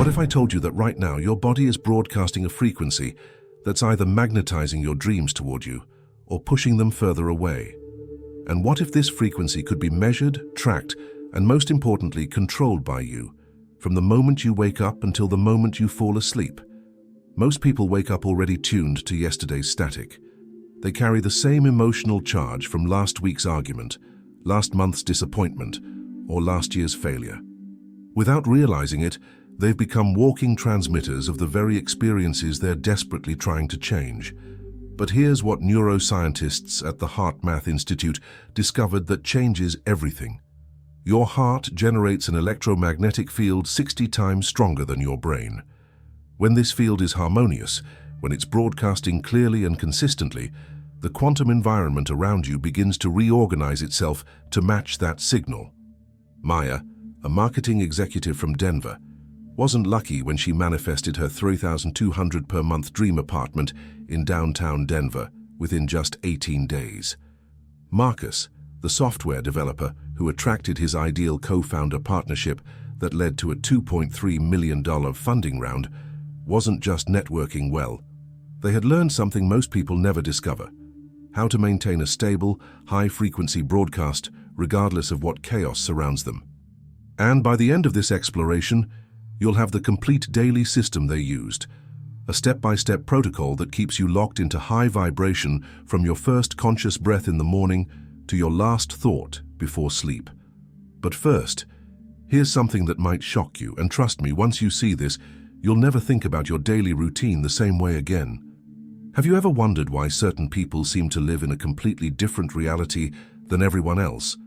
What if I told you that right now your body is broadcasting a frequency that's either magnetizing your dreams toward you or pushing them further away? And what if this frequency could be measured, tracked, and most importantly, controlled by you, from the moment you wake up until the moment you fall asleep? Most people wake up already tuned to yesterday's static. They carry the same emotional charge from last week's argument, last month's disappointment, or last year's failure. Without realizing it, they've become walking transmitters of the very experiences they're desperately trying to change. But here's what neuroscientists at the HeartMath Institute discovered that changes everything. Your heart generates an electromagnetic field 60 times stronger than your brain. When this field is harmonious, when it's broadcasting clearly and consistently, the quantum environment around you begins to reorganize itself to match that signal. Maya, a marketing executive from Denver, wasn't lucky when she manifested her $3,200 per month dream apartment in downtown Denver within just 18 days. Marcus, the software developer who attracted his ideal co-founder partnership that led to a $2.3 million funding round, wasn't just networking well. They had learned something most people never discover: how to maintain a stable, high-frequency broadcast regardless of what chaos surrounds them. And by the end of this exploration, you'll have the complete daily system they used, a step-by-step protocol that keeps you locked into high vibration from your first conscious breath in the morning to your last thought before sleep. But first, here's something that might shock you, and trust me, once you see this, you'll never think about your daily routine the same way again. Have you ever wondered why certain people seem to live in a completely different reality than everyone else?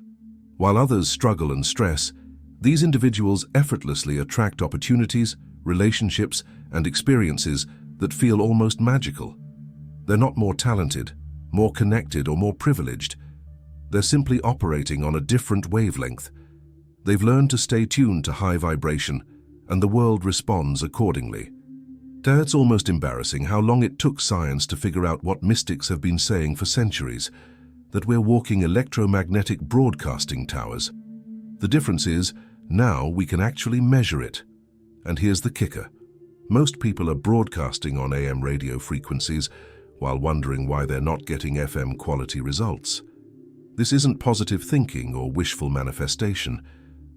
While others struggle and stress, these individuals effortlessly attract opportunities, relationships, and experiences that feel almost magical. They're not more talented, more connected, or more privileged. They're simply operating on a different wavelength. They've learned to stay tuned to high vibration, and the world responds accordingly. It's almost embarrassing how long it took science to figure out what mystics have been saying for centuries, that we're walking electromagnetic broadcasting towers. The difference is, now we can actually measure it. And here's the kicker. Most people are broadcasting on AM radio frequencies while wondering why they're not getting FM quality results. This isn't positive thinking or wishful manifestation.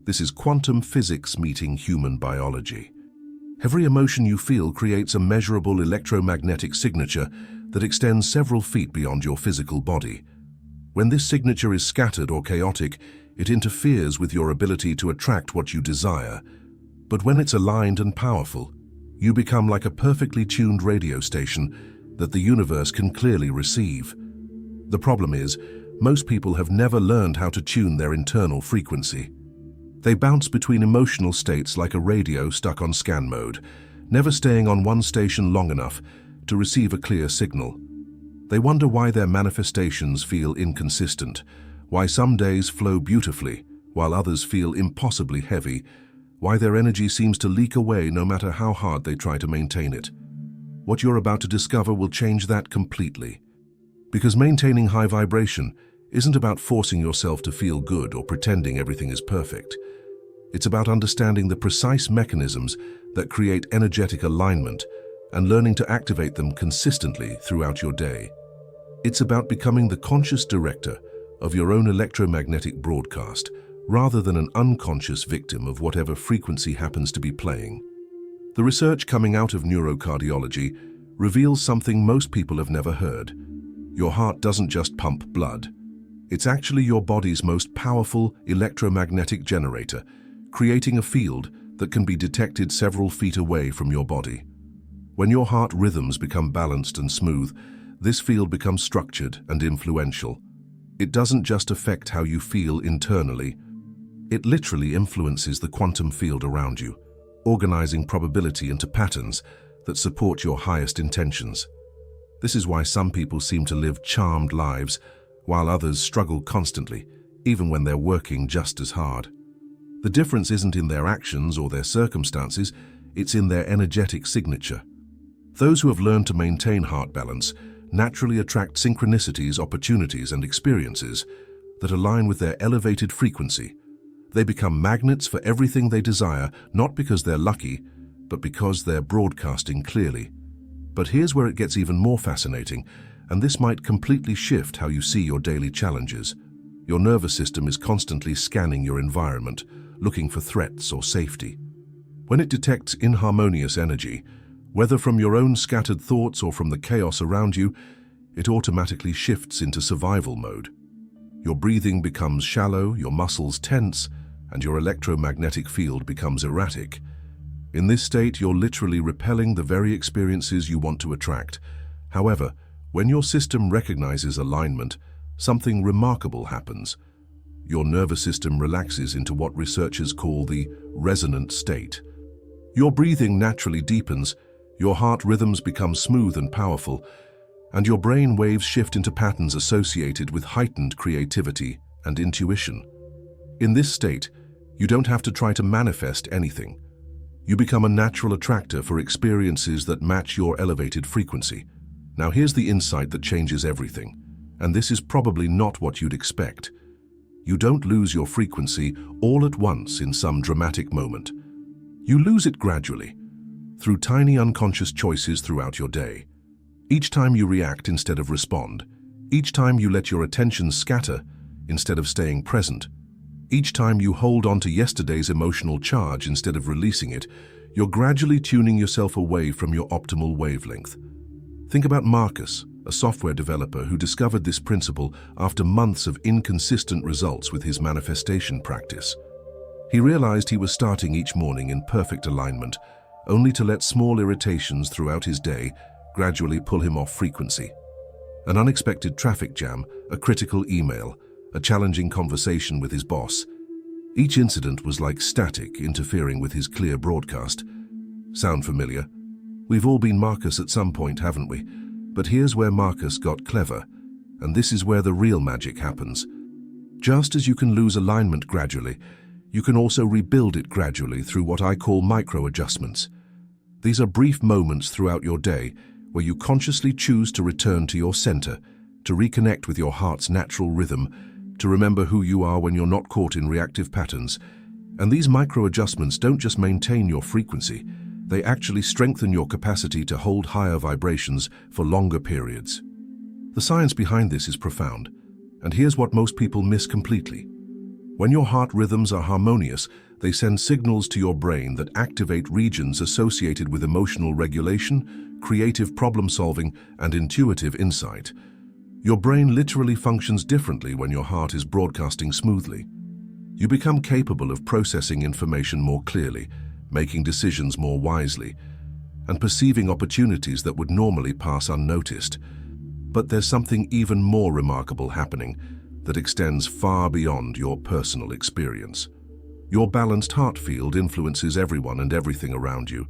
This is quantum physics meeting human biology. Every emotion you feel creates a measurable electromagnetic signature that extends several feet beyond your physical body. When this signature is scattered or chaotic, it interferes with your ability to attract what you desire. But when it's aligned and powerful, you become like a perfectly tuned radio station that the universe can clearly receive. The problem is, most people have never learned how to tune their internal frequency. They bounce between emotional states like a radio stuck on scan mode, never staying on one station long enough to receive a clear signal. They wonder why their manifestations feel inconsistent, why some days flow beautifully while others feel impossibly heavy, why their energy seems to leak away no matter how hard they try to maintain it. What you're about to discover will change that completely. Because maintaining high vibration isn't about forcing yourself to feel good or pretending everything is perfect. It's about understanding the precise mechanisms that create energetic alignment and learning to activate them consistently throughout your day. It's about becoming the conscious director of your own electromagnetic broadcast, rather than an unconscious victim of whatever frequency happens to be playing. The research coming out of neurocardiology reveals something most people have never heard. Your heart doesn't just pump blood. It's actually your body's most powerful electromagnetic generator, creating a field that can be detected several feet away from your body. When your heart rhythms become balanced and smooth, this field becomes structured and influential. It doesn't just affect how you feel internally. It literally influences the quantum field around you, organizing probability into patterns that support your highest intentions. This is why some people seem to live charmed lives, while others struggle constantly, even when they're working just as hard. The difference isn't in their actions or their circumstances, it's in their energetic signature. Those who have learned to maintain heart balance naturally attract synchronicities, opportunities, and experiences that align with their elevated frequency. They become magnets for everything they desire, not because they're lucky, but because they're broadcasting clearly. But here's where it gets even more fascinating, and this might completely shift how you see your daily challenges. Your nervous system is constantly scanning your environment, looking for threats or safety. When it detects inharmonious energy, whether from your own scattered thoughts or from the chaos around you, it automatically shifts into survival mode. Your breathing becomes shallow, your muscles tense, and your electromagnetic field becomes erratic. In this state, you're literally repelling the very experiences you want to attract. However, when your system recognizes alignment, something remarkable happens. Your nervous system relaxes into what researchers call the resonant state. Your breathing naturally deepens, your heart rhythms become smooth and powerful, and your brain waves shift into patterns associated with heightened creativity and intuition. In this state, you don't have to try to manifest anything. You become a natural attractor for experiences that match your elevated frequency. Now here's the insight that changes everything, and this is probably not what you'd expect. You don't lose your frequency all at once in some dramatic moment. You lose it gradually, through tiny unconscious choices throughout your day. Each time you react instead of respond, each time you let your attention scatter instead of staying present, each time you hold on to yesterday's emotional charge instead of releasing it, you're gradually tuning yourself away from your optimal wavelength. Think about Marcus, a software developer who discovered this principle after months of inconsistent results with his manifestation practice. He realized he was starting each morning in perfect alignment, only to let small irritations throughout his day gradually pull him off frequency. An unexpected traffic jam, a critical email, a challenging conversation with his boss. Each incident was like static interfering with his clear broadcast. Sound familiar? We've all been Marcus at some point, haven't we? But here's where Marcus got clever, and this is where the real magic happens. Just as you can lose alignment gradually, you can also rebuild it gradually through what I call micro-adjustments. These are brief moments throughout your day where you consciously choose to return to your center, to reconnect with your heart's natural rhythm, to remember who you are when you're not caught in reactive patterns. And these micro-adjustments don't just maintain your frequency, they actually strengthen your capacity to hold higher vibrations for longer periods. The science behind this is profound, and here's what most people miss completely. When your heart rhythms are harmonious, they send signals to your brain that activate regions associated with emotional regulation, creative problem-solving, and intuitive insight. Your brain literally functions differently when your heart is broadcasting smoothly. You become capable of processing information more clearly, making decisions more wisely, and perceiving opportunities that would normally pass unnoticed. But there's something even more remarkable happening that extends far beyond your personal experience. Your balanced heart field influences everyone and everything around you.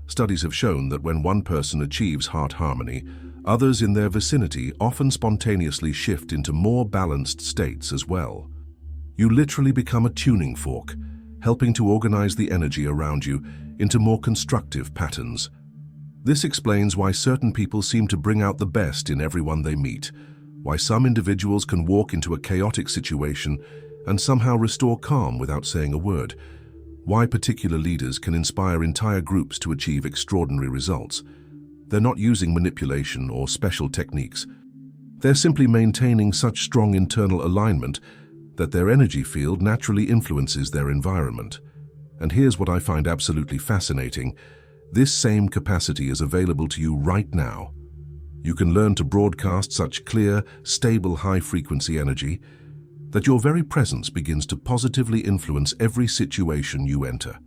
Studies have shown that when one person achieves heart harmony, others in their vicinity often spontaneously shift into more balanced states as well. You literally become a tuning fork, helping to organize the energy around you into more constructive patterns. This explains why certain people seem to bring out the best in everyone they meet, why some individuals can walk into a chaotic situation and somehow restore calm without saying a word, why particular leaders can inspire entire groups to achieve extraordinary results. They're not using manipulation or special techniques. They're simply maintaining such strong internal alignment that their energy field naturally influences their environment. And here's what I find absolutely fascinating. This same capacity is available to you right now. You can learn to broadcast such clear, stable, high-frequency energy that your very presence begins to positively influence every situation you enter.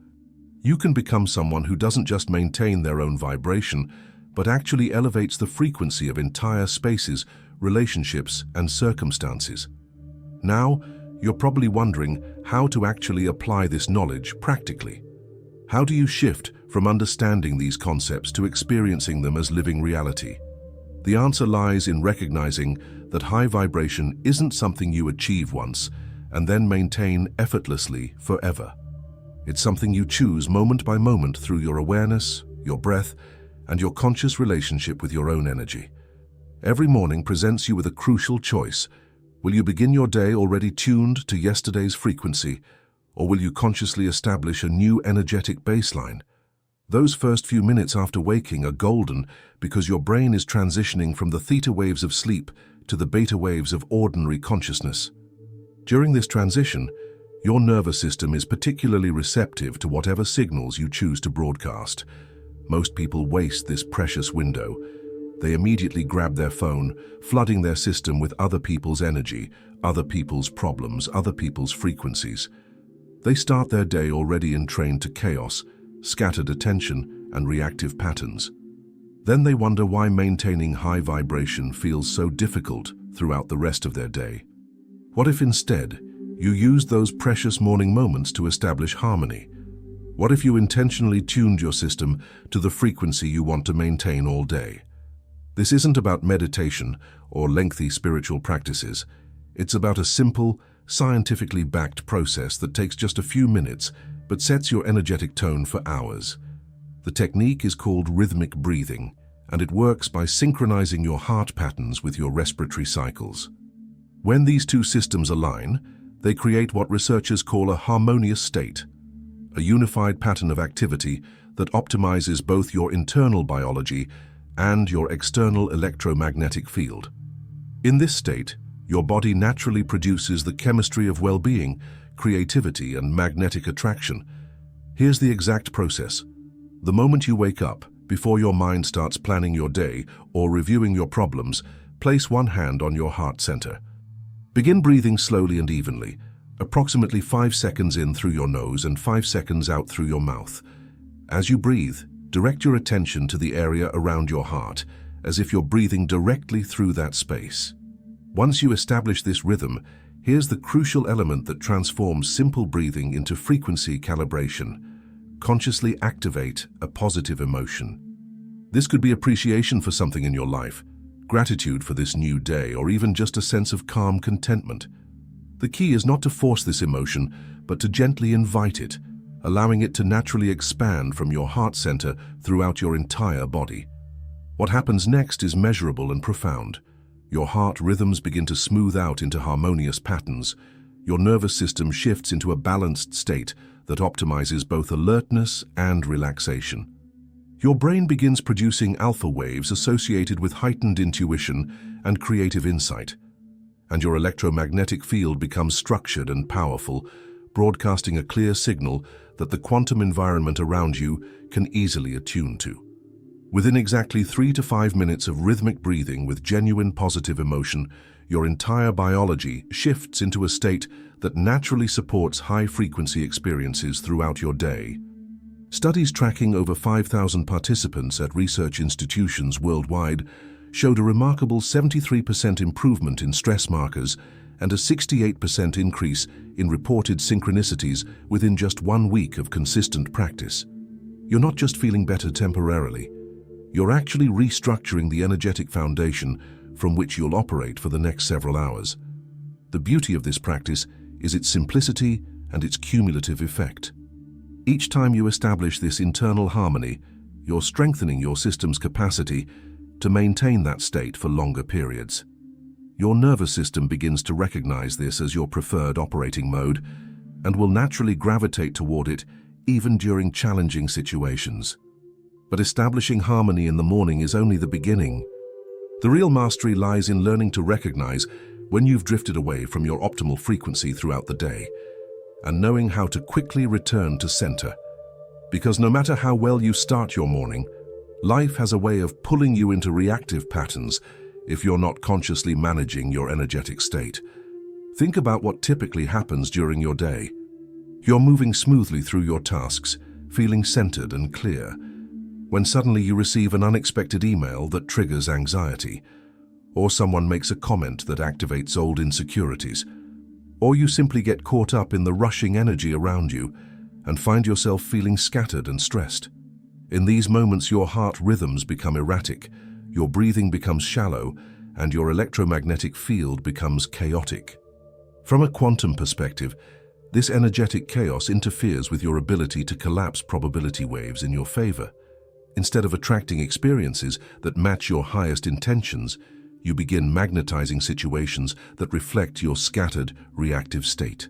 You can become someone who doesn't just maintain their own vibration, but actually elevates the frequency of entire spaces, relationships, and circumstances. Now, you're probably wondering how to actually apply this knowledge practically. How do you shift from understanding these concepts to experiencing them as living reality? The answer lies in recognizing that high vibration isn't something you achieve once and then maintain effortlessly forever. It's something you choose moment by moment through your awareness, your breath, and your conscious relationship with your own energy. Every morning presents you with a crucial choice. Will you begin your day already tuned to yesterday's frequency, or will you consciously establish a new energetic baseline? Those first few minutes after waking are golden because your brain is transitioning from the theta waves of sleep to the beta waves of ordinary consciousness. During this transition, your nervous system is particularly receptive to whatever signals you choose to broadcast. Most people waste this precious window. They immediately grab their phone, flooding their system with other people's energy, other people's problems, other people's frequencies. They start their day already entrained to chaos, scattered attention, and reactive patterns. Then they wonder why maintaining high vibration feels so difficult throughout the rest of their day. What if instead, you used those precious morning moments to establish harmony? What if you intentionally tuned your system to the frequency you want to maintain all day? This isn't about meditation or lengthy spiritual practices. It's about a simple, scientifically backed process that takes just a few minutes but sets your energetic tone for hours. The technique is called rhythmic breathing, and it works by synchronizing your heart patterns with your respiratory cycles. When these two systems align, they create what researchers call a harmonious state, a unified pattern of activity that optimizes both your internal biology and your external electromagnetic field. In this state, your body naturally produces the chemistry of well-being, creativity, and magnetic attraction. Here's the exact process. The moment you wake up, before your mind starts planning your day or reviewing your problems, place one hand on your heart center. Begin breathing slowly and evenly, approximately 5 seconds in through your nose and 5 seconds out through your mouth. As you breathe, direct your attention to the area around your heart, as if you're breathing directly through that space. Once you establish this rhythm, here's the crucial element that transforms simple breathing into frequency calibration. Consciously activate a positive emotion. This could be appreciation for something in your life, gratitude for this new day, or even just a sense of calm contentment. The key is not to force this emotion, but to gently invite it, allowing it to naturally expand from your heart center throughout your entire body. What happens next is measurable and profound. Your heart rhythms begin to smooth out into harmonious patterns. Your nervous system shifts into a balanced state that optimizes both alertness and relaxation. Your brain begins producing alpha waves associated with heightened intuition and creative insight, and your electromagnetic field becomes structured and powerful, broadcasting a clear signal that the quantum environment around you can easily attune to. Within exactly 3 to 5 minutes of rhythmic breathing with genuine positive emotion, your entire biology shifts into a state that naturally supports high-frequency experiences throughout your day. Studies tracking over 5,000 participants at research institutions worldwide showed a remarkable 73% improvement in stress markers and a 68% increase in reported synchronicities within just 1 week of consistent practice. You're not just feeling better temporarily. You're actually restructuring the energetic foundation from which you'll operate for the next several hours. The beauty of this practice is its simplicity and its cumulative effect. Each time you establish this internal harmony, you're strengthening your system's capacity to maintain that state for longer periods. Your nervous system begins to recognize this as your preferred operating mode and will naturally gravitate toward it even during challenging situations. But establishing harmony in the morning is only the beginning. The real mastery lies in learning to recognize when you've drifted away from your optimal frequency throughout the day, and knowing how to quickly return to center. Because no matter how well you start your morning, life has a way of pulling you into reactive patterns if you're not consciously managing your energetic state. Think about what typically happens during your day. You're moving smoothly through your tasks, feeling centered and clear, when suddenly you receive an unexpected email that triggers anxiety, or someone makes a comment that activates old insecurities, or you simply get caught up in the rushing energy around you and find yourself feeling scattered and stressed. In these moments, your heart rhythms become erratic, your breathing becomes shallow, and your electromagnetic field becomes chaotic. From a quantum perspective, this energetic chaos interferes with your ability to collapse probability waves in your favor. Instead of attracting experiences that match your highest intentions, you begin magnetizing situations that reflect your scattered, reactive state.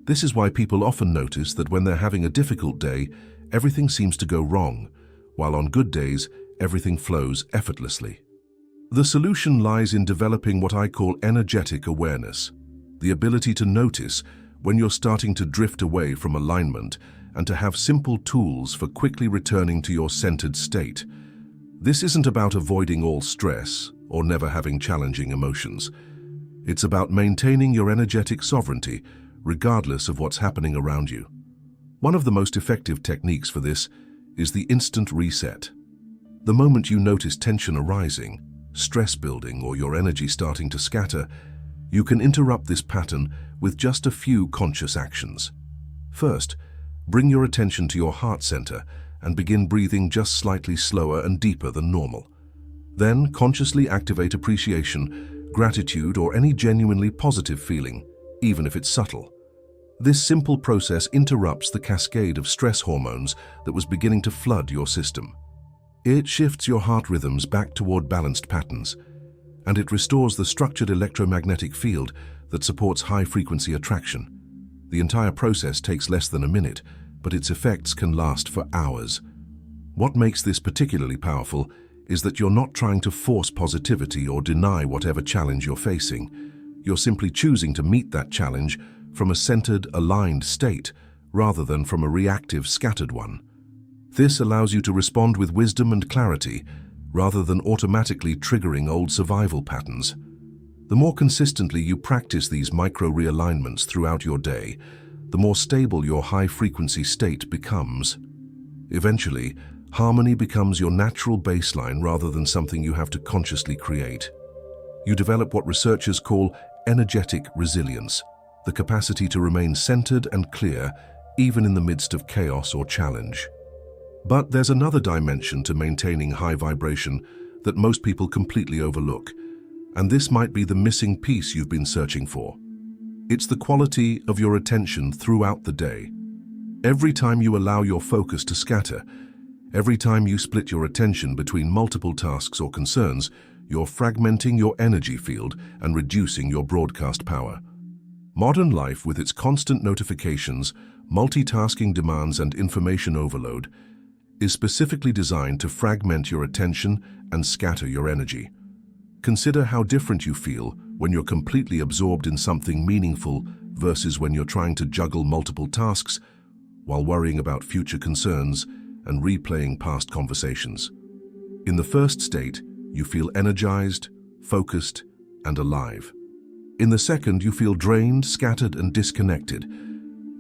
This is why people often notice that when they're having a difficult day, everything seems to go wrong, while on good days, everything flows effortlessly. The solution lies in developing what I call energetic awareness, the ability to notice when you're starting to drift away from alignment and to have simple tools for quickly returning to your centered state. This isn't about avoiding all stress or never having challenging emotions. It's about maintaining your energetic sovereignty regardless of what's happening around you. One of the most effective techniques for this is the instant reset. The moment you notice tension arising, stress building, or your energy starting to scatter, you can interrupt this pattern with just a few conscious actions. First, bring your attention to your heart center and begin breathing just slightly slower and deeper than normal. Then, consciously activate appreciation, gratitude, or any genuinely positive feeling, even if it's subtle. This simple process interrupts the cascade of stress hormones that was beginning to flood your system. It shifts your heart rhythms back toward balanced patterns, and it restores the structured electromagnetic field that supports high-frequency attraction. The entire process takes less than a minute, but its effects can last for hours. What makes this particularly powerful is that you're not trying to force positivity or deny whatever challenge you're facing. You're simply choosing to meet that challenge from a centered, aligned state, rather than from a reactive, scattered one. This allows you to respond with wisdom and clarity, rather than automatically triggering old survival patterns. The more consistently you practice these micro-realignments throughout your day, the more stable your high-frequency state becomes. Eventually, harmony becomes your natural baseline rather than something you have to consciously create. You develop what researchers call energetic resilience, the capacity to remain centered and clear even in the midst of chaos or challenge. But there's another dimension to maintaining high vibration that most people completely overlook, and this might be the missing piece you've been searching for. It's the quality of your attention throughout the day. Every time you allow your focus to scatter, every time you split your attention between multiple tasks or concerns, you're fragmenting your energy field and reducing your broadcast power. Modern life, with its constant notifications, multitasking demands, and information overload, is specifically designed to fragment your attention and scatter your energy. Consider how different you feel when you're completely absorbed in something meaningful versus when you're trying to juggle multiple tasks while worrying about future concerns and replaying past conversations. In the first state, you feel energized, focused, and alive. In the second, you feel drained, scattered, and disconnected.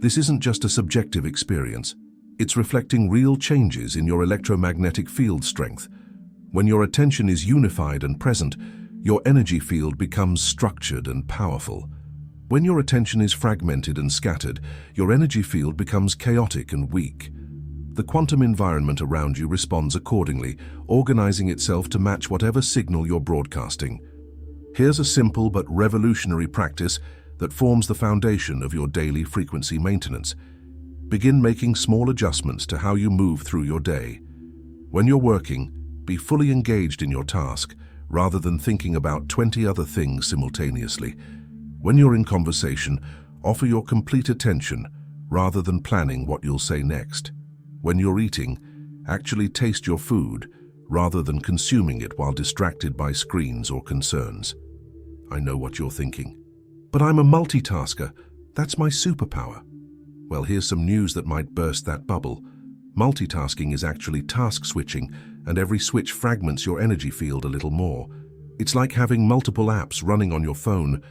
This isn't just a subjective experience. It's reflecting real changes in your electromagnetic field strength. When your attention is unified and present, your energy field becomes structured and powerful. When your attention is fragmented and scattered, your energy field becomes chaotic and weak. The quantum environment around you responds accordingly, organizing itself to match whatever signal you're broadcasting. Here's a simple but revolutionary practice that forms the foundation of your daily frequency maintenance. Begin making small adjustments to how you move through your day. When you're working, be fully engaged in your task, rather than thinking about 20 other things simultaneously. When you're in conversation, offer your complete attention, rather than planning what you'll say next. When you're eating, actually taste your food, rather than consuming it while distracted by screens or concerns. I know what you're thinking. But I'm a multitasker. That's my superpower. Well, here's some news that might burst that bubble. Multitasking is actually task switching, and every switch fragments your energy field a little more. It's like having multiple apps running on your phone.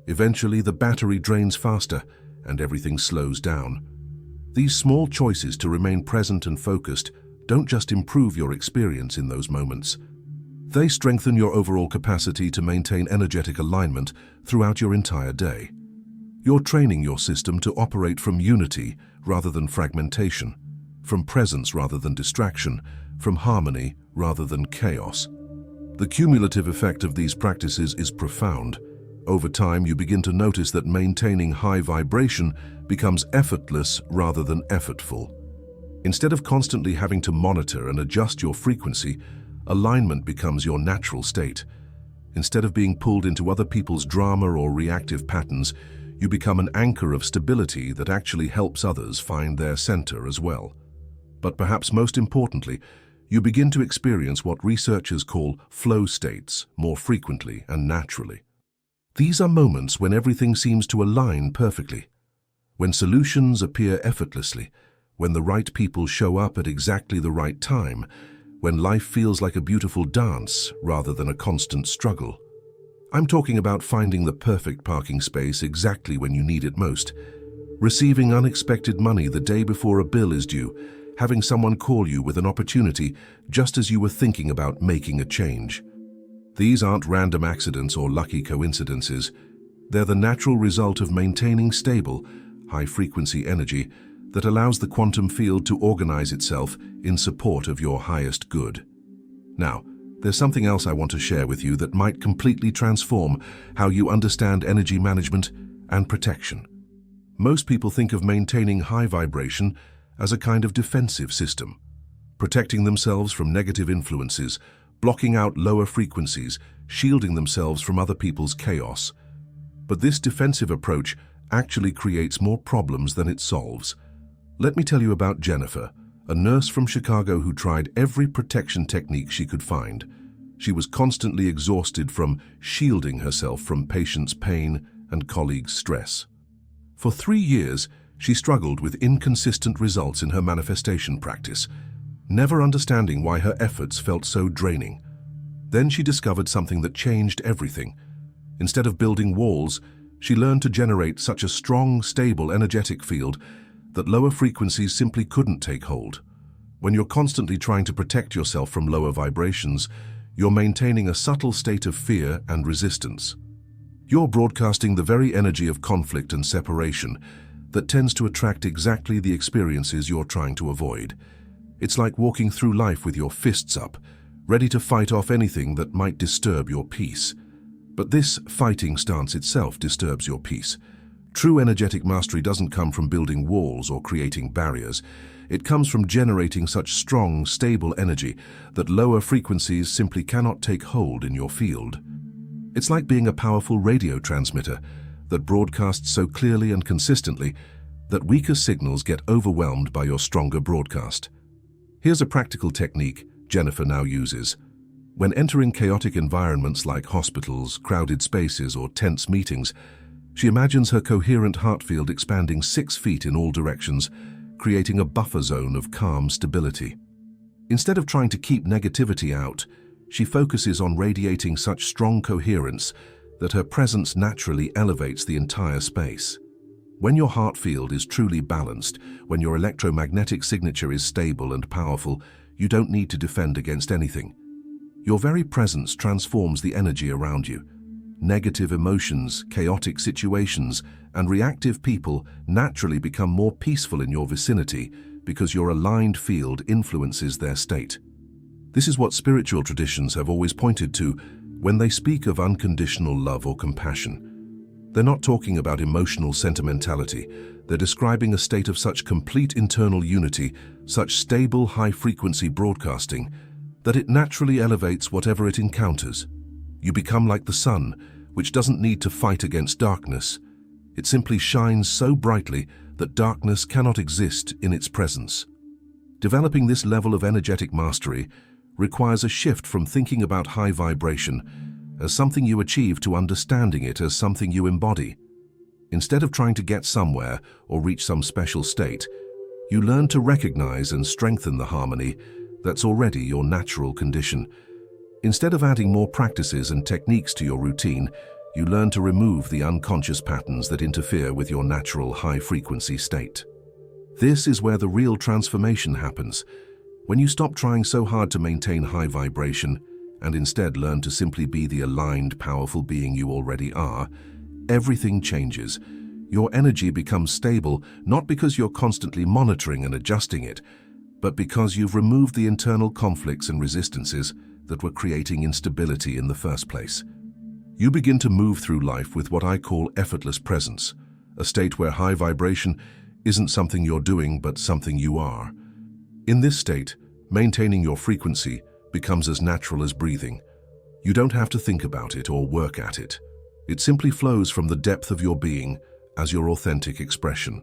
Eventually, the battery drains faster, and everything slows down. These small choices to remain present and focused don't just improve your experience in those moments. They strengthen your overall capacity to maintain energetic alignment throughout your entire day. You're training your system to operate from unity rather than fragmentation, from presence rather than distraction, from harmony rather than chaos. The cumulative effect of these practices is profound. Over time, you begin to notice that maintaining high vibration becomes effortless rather than effortful. Instead of constantly having to monitor and adjust your frequency, alignment becomes your natural state. Instead of being pulled into other people's drama or reactive patterns, you become an anchor of stability that actually helps others find their center as well. But perhaps most importantly, you begin to experience what researchers call flow states more frequently and naturally. These are moments when everything seems to align perfectly, when solutions appear effortlessly, when the right people show up at exactly the right time, when life feels like a beautiful dance rather than a constant struggle. I'm talking about finding the perfect parking space exactly when you need it most, receiving unexpected money the day before a bill is due, having someone call you with an opportunity just as you were thinking about making a change. These aren't random accidents or lucky coincidences. They're the natural result of maintaining stable, high-frequency energy that allows the quantum field to organize itself in support of your highest good. Now, there's something else I want to share with you that might completely transform how you understand energy management and protection. Most people think of maintaining high vibration as a kind of defensive system, protecting themselves from negative influences, blocking out lower frequencies, shielding themselves from other people's chaos. But this defensive approach actually creates more problems than it solves. Let me tell you about Jennifer, a nurse from Chicago who tried every protection technique she could find. She was constantly exhausted from shielding herself from patients' pain and colleagues' stress. For 3 years, she struggled with inconsistent results in her manifestation practice, never understanding why her efforts felt so draining. Then she discovered something that changed everything. Instead of building walls, she learned to generate such a strong, stable, energetic field that lower frequencies simply couldn't take hold. When you're constantly trying to protect yourself from lower vibrations, you're maintaining a subtle state of fear and resistance. You're broadcasting the very energy of conflict and separation that tends to attract exactly the experiences you're trying to avoid. It's like walking through life with your fists up, ready to fight off anything that might disturb your peace. But this fighting stance itself disturbs your peace. True energetic mastery doesn't come from building walls or creating barriers. It comes from generating such strong, stable energy that lower frequencies simply cannot take hold in your field. It's like being a powerful radio transmitter that broadcasts so clearly and consistently that weaker signals get overwhelmed by your stronger broadcast. Here's a practical technique Jennifer now uses. When entering chaotic environments like hospitals, crowded spaces, or tense meetings, she imagines her coherent heart field expanding 6 feet in all directions, creating a buffer zone of calm stability. Instead of trying to keep negativity out, she focuses on radiating such strong coherence that her presence naturally elevates the entire space. When your heart field is truly balanced, when your electromagnetic signature is stable and powerful, you don't need to defend against anything. Your very presence transforms the energy around you. Negative emotions, chaotic situations, and reactive people naturally become more peaceful in your vicinity because your aligned field influences their state. This is what spiritual traditions have always pointed to when they speak of unconditional love or compassion. They're not talking about emotional sentimentality. They're describing a state of such complete internal unity, such stable high-frequency broadcasting, that it naturally elevates whatever it encounters. You become like the sun, which doesn't need to fight against darkness. It simply shines so brightly that darkness cannot exist in its presence. Developing this level of energetic mastery requires a shift from thinking about high vibration as something you achieve to understanding it as something you embody. Instead of trying to get somewhere or reach some special state, you learn to recognize and strengthen the harmony that's already your natural condition. Instead of adding more practices and techniques to your routine, you learn to remove the unconscious patterns that interfere with your natural high-frequency state. This is where the real transformation happens. When you stop trying so hard to maintain high vibration and instead learn to simply be the aligned, powerful being you already are, everything changes. Your energy becomes stable not because you're constantly monitoring and adjusting it, but because you've removed the internal conflicts and resistances that were creating instability in the first place. You begin to move through life with what I call effortless presence, a state where high vibration isn't something you're doing but something you are. In this state, maintaining your frequency becomes as natural as breathing. You don't have to think about it or work at it. It simply flows from the depth of your being as your authentic expression.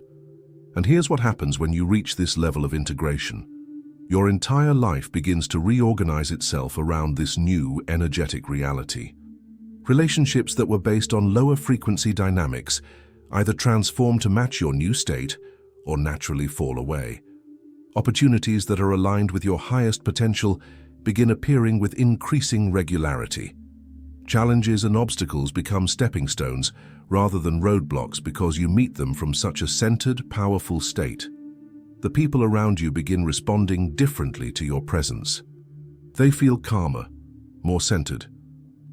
And here's what happens when you reach this level of integration. Your entire life begins to reorganize itself around this new energetic reality. Relationships that were based on lower frequency dynamics either transform to match your new state or naturally fall away. Opportunities that are aligned with your highest potential begin appearing with increasing regularity. Challenges and obstacles become stepping stones rather than roadblocks because you meet them from such a centered, powerful state. The people around you begin responding differently to your presence. They feel calmer, more centered,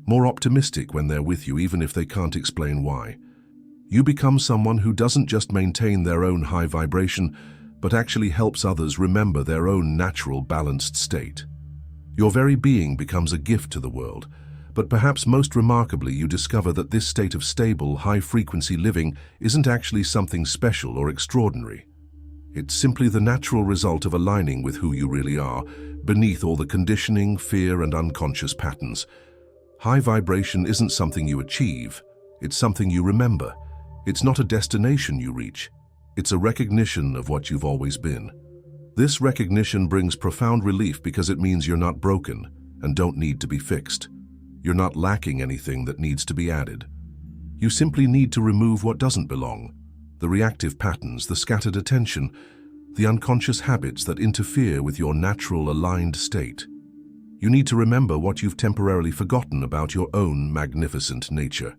more optimistic when they're with you, even if they can't explain why. You become someone who doesn't just maintain their own high vibration, but actually helps others remember their own natural, balanced state. Your very being becomes a gift to the world, but perhaps most remarkably, you discover that this state of stable, high-frequency living isn't actually something special or extraordinary. It's simply the natural result of aligning with who you really are, beneath all the conditioning, fear, and unconscious patterns. High vibration isn't something you achieve, it's something you remember. It's not a destination you reach, it's a recognition of what you've always been. This recognition brings profound relief because it means you're not broken and don't need to be fixed. You're not lacking anything that needs to be added. You simply need to remove what doesn't belong, the reactive patterns, the scattered attention, the unconscious habits that interfere with your natural aligned state. You need to remember what you've temporarily forgotten about your own magnificent nature.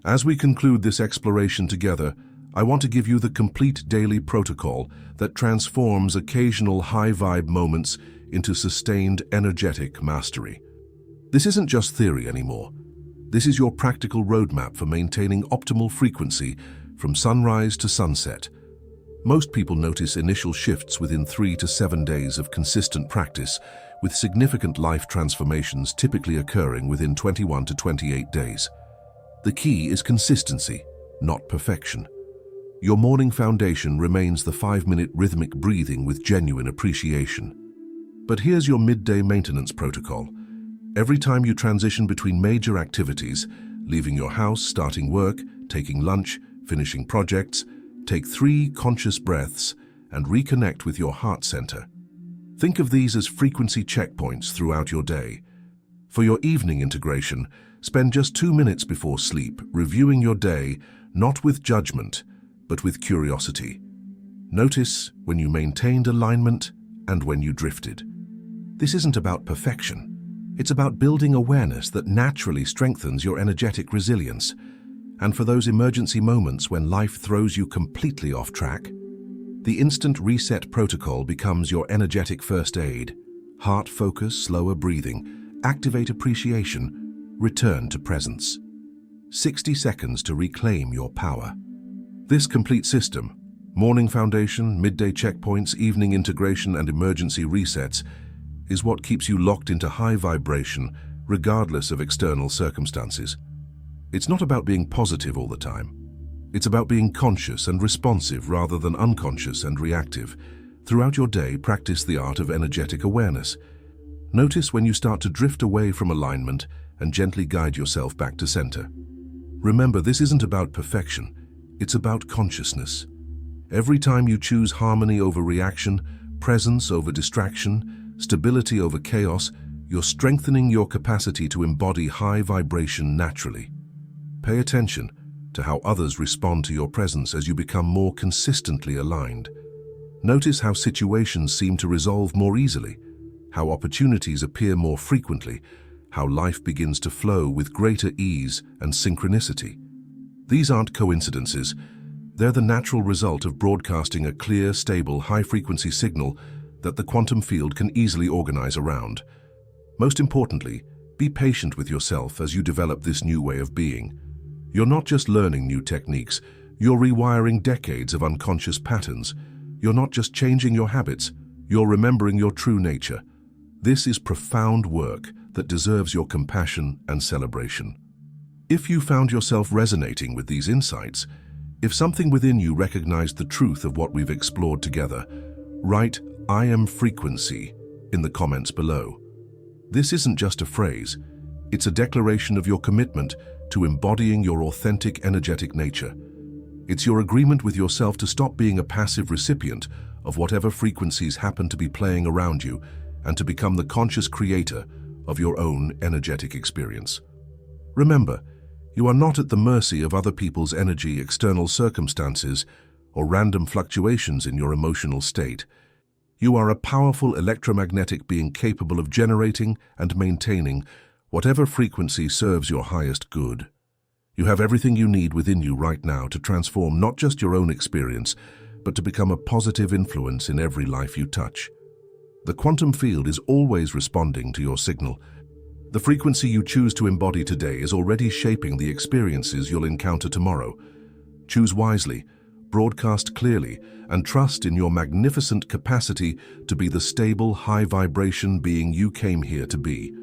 As we conclude this exploration together, I want to give you the complete daily protocol that transforms occasional high-vibe moments into sustained energetic mastery. This isn't just theory anymore. This is your practical roadmap for maintaining optimal frequency from sunrise to sunset. Most people notice initial shifts within 3 to 7 days of consistent practice, with significant life transformations typically occurring within 21 to 28 days. The key is consistency, not perfection. Your morning foundation remains the 5-minute rhythmic breathing with genuine appreciation. But here's your midday maintenance protocol. Every time you transition between major activities, leaving your house, starting work, taking lunch, finishing projects, take 3 conscious breaths and reconnect with your heart center. Think of these as frequency checkpoints throughout your day. For your evening integration, spend just 2 minutes before sleep reviewing your day, not with judgment, but with curiosity. Notice when you maintained alignment and when you drifted. This isn't about perfection. It's about building awareness that naturally strengthens your energetic resilience. And for those emergency moments when life throws you completely off track, the instant reset protocol becomes your energetic first aid. Heart focus, slower breathing, activate appreciation, return to presence. 60 seconds to reclaim your power. This complete system, morning foundation, midday checkpoints, evening integration, and emergency resets, is what keeps you locked into high vibration regardless of external circumstances. It's not about being positive all the time. It's about being conscious and responsive rather than unconscious and reactive. Throughout your day, practice the art of energetic awareness. Notice when you start to drift away from alignment and gently guide yourself back to center. Remember, this isn't about perfection. It's about consciousness. Every time you choose harmony over reaction, presence over distraction, stability over chaos, you're strengthening your capacity to embody high vibration naturally. Pay attention to how others respond to your presence as you become more consistently aligned. Notice how situations seem to resolve more easily, how opportunities appear more frequently, how life begins to flow with greater ease and synchronicity. These aren't coincidences. They're the natural result of broadcasting a clear, stable, high-frequency signal that the quantum field can easily organize around. Most importantly, be patient with yourself as you develop this new way of being. You're not just learning new techniques, you're rewiring decades of unconscious patterns. You're not just changing your habits, you're remembering your true nature. This is profound work that deserves your compassion and celebration. If you found yourself resonating with these insights, if something within you recognized the truth of what we've explored together, write "I am frequency" in the comments below. This isn't just a phrase, it's a declaration of your commitment to embodying your authentic energetic nature. It's your agreement with yourself to stop being a passive recipient of whatever frequencies happen to be playing around you and to become the conscious creator of your own energetic experience. Remember, you are not at the mercy of other people's energy, external circumstances, or random fluctuations in your emotional state. You are a powerful electromagnetic being capable of generating and maintaining whatever frequency serves your highest good. You have everything you need within you right now to transform not just your own experience, but to become a positive influence in every life you touch. The quantum field is always responding to your signal. The frequency you choose to embody today is already shaping the experiences you'll encounter tomorrow. Choose wisely, broadcast clearly, and trust in your magnificent capacity to be the stable, high-vibration being you came here to be.